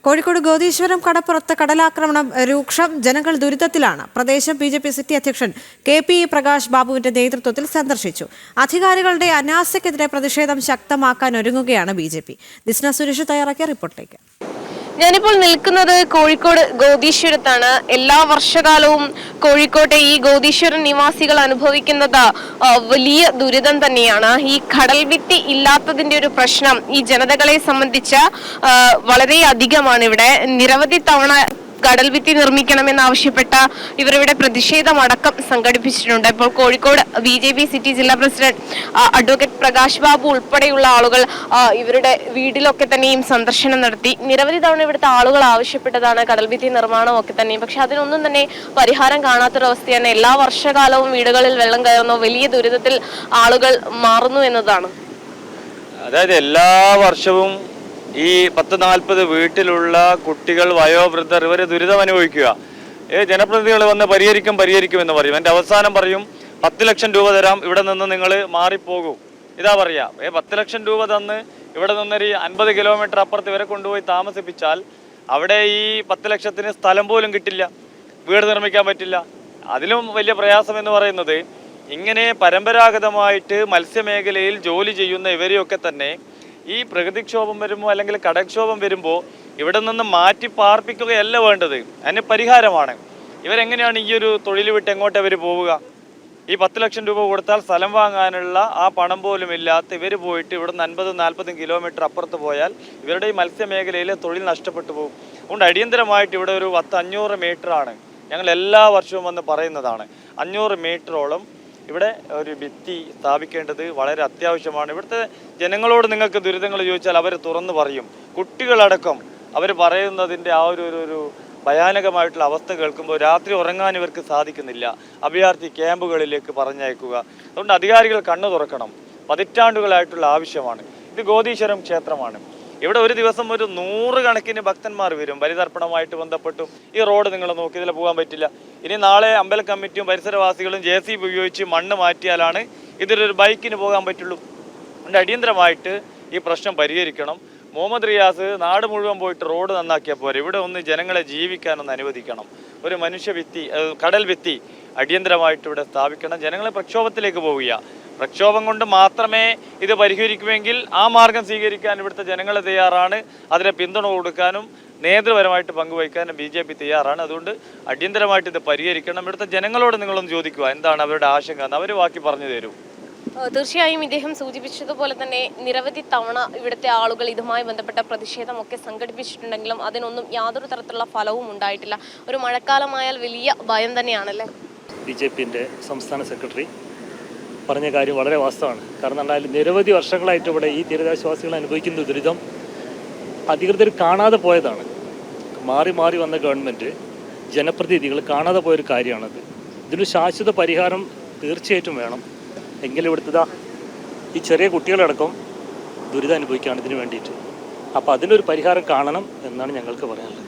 കോഴിക്കോട് ഗോദീശ്വരം കടപ്പുറത്ത് കടലാക്രമണം രൂക്ഷം. ജനങ്ങൾ ദുരിതത്തിലാണ്. പ്രദേശം ബിജെപി സിറ്റി അധ്യക്ഷൻ കെ.പി. പ്രകാശ് ബാബുവിന്റെ നേതൃത്വത്തിൽ സന്ദർശിച്ചു. അധികാരികളുടെ അനാസ്ഥയ്ക്കെതിരെ പ്രതിഷേധം ശക്തമാക്കാൻ ഒരുങ്ങുകയാണ് ബിജെപി. ദിസ്ന സുരേഷ് തയ്യാറാക്കിയ റിപ്പോർട്ടിലേക്ക്. ഞാനിപ്പോൾ നിൽക്കുന്നത് കോഴിക്കോട് ഗോദീശ്വരത്താണ്. എല്ലാ വർഷകാലവും കോഴിക്കോട്ടെ ഈ ഗോദീശ്വരം നിവാസികൾ അനുഭവിക്കുന്നത് വലിയ ദുരിതം തന്നെയാണ്. ഈ കടൽ ഭിത്തി ഇല്ലാത്തതിന്റെ ഒരു പ്രശ്നം ഈ ജനതകളെ സംബന്ധിച്ച് വളരെ അധികമാണ്. ഇവിടെ നിരവധി തവണ കടൽ ഭിത്തി നിർമ്മിക്കണമെന്നാവശ്യപ്പെട്ട ഇവരുടെ പ്രതിഷേധമടക്കം സംഘടിപ്പിച്ചിട്ടുണ്ട്. ഇപ്പോൾ കോഴിക്കോട് ബിജെപി സിറ്റി ജില്ലാ പ്രസിഡന്റ് അഡ്വക്കേറ്റ് പ്രകാശ് ബാബു ഉൾപ്പെടെയുള്ള ആളുകൾ ഇവരുടെ വീട്ടിലൊക്കെ തന്നെയും സന്ദർശനം നടത്തി. നിരവധി തവണ ഇവിടുത്തെ ആളുകൾ ആവശ്യപ്പെട്ടതാണ് കടൽ ഭിത്തി നിർമ്മാണം ഒക്കെ തന്നെയും. പക്ഷെ അതിനൊന്നും തന്നെ പരിഹാരം കാണാത്തൊരവസ്ഥയാണ്. എല്ലാ വർഷകാലവും വീടുകളിൽ വെള്ളം കയറുന്നു, വലിയ ദുരിതത്തിൽ ആളുകൾ മാറുന്നു എന്നതാണ്. അതായത് എല്ലാ വർഷവും ഈ 10-40 വീട്ടിലുള്ള കുട്ടികൾ, വയോവൃദ്ധർ ഇവർ ദുരിതം അനുഭവിക്കുക. ജനപ്രതിനിധികൾ വന്ന് പരിഹരിക്കും എന്ന് പറയും. എൻ്റെ അവസാനം പറയും 10 ലക്ഷം രൂപ തരാം, ഇവിടെ നിന്ന് നിങ്ങൾ മാറിപ്പോകൂ. ഇതാ പറയാ. 10 ലക്ഷം രൂപ തന്ന് ഇവിടെ നിന്നൊരു 50 കിലോമീറ്റർ അപ്പുറത്ത് ഇവരെ കൊണ്ടുപോയി താമസിപ്പിച്ചാൽ അവിടെ ഈ 10 ലക്ഷത്തിന് സ്ഥലം പോലും കിട്ടില്ല, വീട് നിർമ്മിക്കാൻ പറ്റില്ല. അതിലും വലിയ പ്രയാസം എന്ന് പറയുന്നത് ഇങ്ങനെ പരമ്പരാഗതമായിട്ട് മത്സ്യമേഖലയിൽ ജോലി ചെയ്യുന്ന ഇവരെയൊക്കെ തന്നെ ഈ പ്രകൃതിക്ഷോഭം വരുമ്പോൾ അല്ലെങ്കിൽ കടൽക്ഷോഭം വരുമ്പോൾ ഇവിടെ നിന്ന് മാറ്റി പാർപ്പിക്കുകയല്ല വേണ്ടത്, അതിന് പരിഹാരമാണ്. ഇവരെങ്ങനെയാണ് ഈ ഒരു തൊഴിൽ വിട്ട് എങ്ങോട്ട് ഇവർ പോവുക? ഈ 10 ലക്ഷം രൂപ കൊടുത്താൽ സ്ഥലം വാങ്ങാനുള്ള ആ പണം പോലും ഇല്ലാത്ത ഇവർ പോയിട്ട് ഇവിടെ നിന്ന് 50-40 കിലോമീറ്റർ അപ്പുറത്ത് പോയാൽ ഇവരുടെ ഈ മത്സ്യമേഖലയിലെ തൊഴിൽ നഷ്ടപ്പെട്ടു പോകും. അതുകൊണ്ട് അടിയന്തരമായിട്ട് ഇവിടെ ഒരു 500 മീറ്ററാണ് ഞങ്ങൾ എല്ലാ വർഷവും വന്ന് പറയുന്നതാണ്. 500 മീറ്ററോളം ഇവിടെ ഒരു ഭിത്തി സ്ഥാപിക്കേണ്ടത് വളരെ അത്യാവശ്യമാണ്. ഇവിടുത്തെ ജനങ്ങളോട് നിങ്ങൾക്ക് ദുരിതങ്ങൾ ചോദിച്ചാൽ അവർ തുറന്നു പറയും. കുട്ടികളടക്കം അവർ പറയുന്നതിൻ്റെ ആ ഒരു ഭയാനകമായിട്ടുള്ള അവസ്ഥ കേൾക്കുമ്പോൾ രാത്രി ഉറങ്ങാൻ ഇവർക്ക് സാധിക്കുന്നില്ല. അഭയാർത്ഥി ക്യാമ്പുകളിലേക്ക് പറഞ്ഞയക്കുക. അതുകൊണ്ട് അധികാരികൾ കണ്ണു തുറക്കണം. പതിറ്റാണ്ടുകളായിട്ടുള്ള ആവശ്യമാണ്. ഇത് ഗോദീശ്വരം ക്ഷേത്രമാണ്. ഇവിടെ ഒരു ദിവസം ഒരു 100 കണക്കിന് ഭക്തന്മാർ വരും ബലിതർപ്പണമായിട്ട് ബന്ധപ്പെട്ടും. ഈ റോഡ് നിങ്ങൾ നോക്കി, ഇതിൽ പോകാൻ പറ്റില്ല. ഇനി നാളെ അമ്പല കമ്മിറ്റിയും പരിസരവാസികളും JCB ഉപയോഗിച്ച് മണ്ണ് മാറ്റിയാലാണ് ഇതിലൊരു ബൈക്കിന് പോകാൻ പറ്റുള്ളൂ. അതുകൊണ്ട് അടിയന്തരമായിട്ട് ഈ പ്രശ്നം പരിഹരിക്കണം. മുഹമ്മദ് റിയാസ് നാട് മുഴുവൻ പോയിട്ട് റോഡ് നന്നാക്കിയാൽ പോരെ, ഇവിടെ ഒന്ന് ജനങ്ങളെ ജീവിക്കാനൊന്ന് അനുവദിക്കണം. ഒരു മനുഷ്യഭിത്തി, കടൽ ഭിത്തി അടിയന്തരമായിട്ട് ഇവിടെ സ്ഥാപിക്കണം. ജനങ്ങളെ പ്രക്ഷോഭത്തിലേക്ക് പോവുക. പ്രക്ഷോഭം കൊണ്ട് മാത്രമേ ഇത് പരിഹരിക്കുമെങ്കിൽ ആ മാർഗം സ്വീകരിക്കാൻ ഇവിടുത്തെ ജനങ്ങൾ തയ്യാറാണ്. അതിനെ പിന്തുണ കൊടുക്കാനും നേതൃപരമായിട്ട് പങ്കുവയ്ക്കാനും BJP തയ്യാറാണ്. അതുകൊണ്ട് അടിയന്തരമായിട്ട് ഇത് പരിഹരിക്കണം. ഇവിടുത്തെ ജനങ്ങളോട് നിങ്ങളൊന്ന് ചോദിക്കുക എന്താണ് അവരുടെ ആശങ്ക എന്ന്, അവർ ബാക്കി പറഞ്ഞു തരും. തീർച്ചയായും ഇദ്ദേഹം സൂചിപ്പിച്ചതുപോലെ തന്നെ നിരവധി തവണ ഇവിടുത്തെ ആളുകൾ ഇതുമായി ബന്ധപ്പെട്ട പ്രതിഷേധമൊക്കെ സംഘടിപ്പിച്ചിട്ടുണ്ടെങ്കിലും അതിനൊന്നും യാതൊരു തരത്തിലുള്ള ഫലവും ഉണ്ടായിട്ടില്ല. ഒരു മഴക്കാലമായാൽ വലിയ ഭയം തന്നെയാണല്ലേ? BJPന്റെ സംസ്ഥാന സെക്രട്ടറി പറഞ്ഞ കാര്യം വളരെ വാസ്തവമാണ്. കാരണം എന്തായാലും നിരവധി വർഷങ്ങളായിട്ട് ഇവിടെ ഈ തീരദേശവാസികൾ അനുഭവിക്കുന്ന ദുരിതം അധികൃതർ കാണാതെ പോയതാണ്. മാറി മാറി വന്ന ഗവൺമെൻറ്, ജനപ്രതിനിധികൾ കാണാതെ പോയൊരു കാര്യമാണത്. ഇതിനൊരു ശാശ്വത പരിഹാരം തീർച്ചയായിട്ടും വേണം. എങ്കിലും ഇവിടുത്തെ ഈ ചെറിയ കുട്ടികളടക്കം ദുരിതം അനുഭവിക്കുകയാണ് ഇതിന് വേണ്ടിയിട്ട്. അപ്പോൾ അതിനൊരു പരിഹാരം കാണണം എന്നാണ് ഞങ്ങൾക്ക് പറയാനുള്ളത്.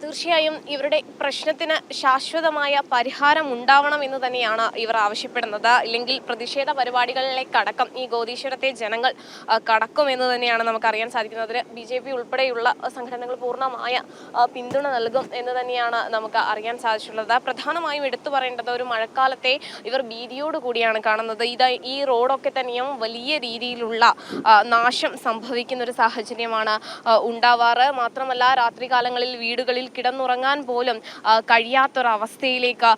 തീർച്ചയായും ഇവരുടെ പ്രശ്നത്തിന് ശാശ്വതമായ പരിഹാരം ഉണ്ടാവണം എന്ന് തന്നെയാണ് ഇവർ ആവശ്യപ്പെടുന്നത്. ഇല്ലെങ്കിൽ പ്രതിഷേധ പരിപാടികളിലേക്കടക്കം ഈ ഗോദീശ്വരത്തെ ജനങ്ങൾ കടക്കുമെന്ന് തന്നെയാണ് നമുക്കറിയാൻ സാധിക്കുന്നത്. അതിന് BJP ഉൾപ്പെടെയുള്ള സംഘടനകൾ പൂർണ്ണമായ പിന്തുണ നൽകും എന്ന് തന്നെയാണ് നമുക്ക് അറിയാൻ സാധിച്ചിട്ടുള്ളത്. പ്രധാനമായും എടുത്തു പറയേണ്ടത് ഒരു മഴക്കാലത്തെ ഇവർ ഭീതിയോടുകൂടിയാണ് കാണുന്നത്. ഈ റോഡൊക്കെ തന്നെയും വലിയ രീതിയിലുള്ള നാശം സംഭവിക്കുന്ന ഒരു സാഹചര്യമാണ് ഉണ്ടാവാറ്. മാത്രമല്ല രാത്രികാലങ്ങളിൽ വീടുകളിൽ കിടന്നുറങ്ങാൻ പോലും കഴിയാത്തൊരവസ്ഥയിലേക്ക്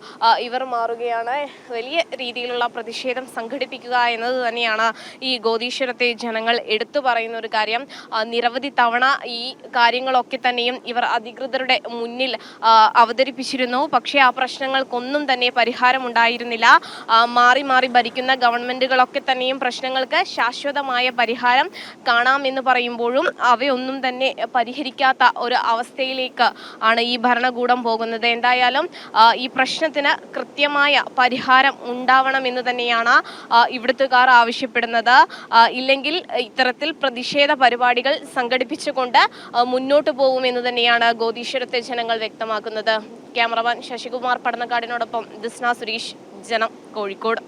ഇവർ മാറുകയാണ്. വലിയ രീതിയിലുള്ള പ്രതിഷേധം സംഘടിപ്പിക്കുക എന്നത് തന്നെയാണ് ഈ ഗോദീശ്വരത്തെ ജനങ്ങൾ എടുത്തു പറയുന്ന ഒരു കാര്യം. നിരവധി തവണ ഈ കാര്യങ്ങളൊക്കെ തന്നെയും ഇവർ അധികൃതരുടെ മുന്നിൽ അവതരിപ്പിച്ചിരുന്നു. പക്ഷേ ആ പ്രശ്നങ്ങൾക്കൊന്നും തന്നെ പരിഹാരമുണ്ടായിരുന്നില്ല. മാറി മാറി ഭരിക്കുന്ന ഗവൺമെന്റുകളൊക്കെ തന്നെയും പ്രശ്നങ്ങൾക്ക് ശാശ്വതമായ പരിഹാരം കാണാമെന്ന് പറയുമ്പോഴും അവയൊന്നും തന്നെ പരിഹരിക്കാത്ത ഒരു അവസ്ഥയിലേക്ക് ആണ് ഈ ഭരണകൂടം പോകുന്നത്. എന്തായാലും ഈ പ്രശ്നത്തിന് കൃത്യമായ പരിഹാരം ഉണ്ടാവണമെന്ന് തന്നെയാണ് ഇവിടുത്തുകാർ ആവശ്യപ്പെടുന്നത്. ഇല്ലെങ്കിൽ ഇത്തരത്തിൽ പ്രതിഷേധ പരിപാടികൾ സംഘടിപ്പിച്ചുകൊണ്ട് മുന്നോട്ട് പോകുമെന്ന് തന്നെയാണ് ഗോദീശ്വരത്തെ ജനങ്ങൾ വ്യക്തമാക്കുന്നത്. ക്യാമറമാൻ ശശികുമാർ പടന്നക്കാടിനോടൊപ്പം ദിസ്ന സുരേഷ്, ജനം, കോഴിക്കോട്.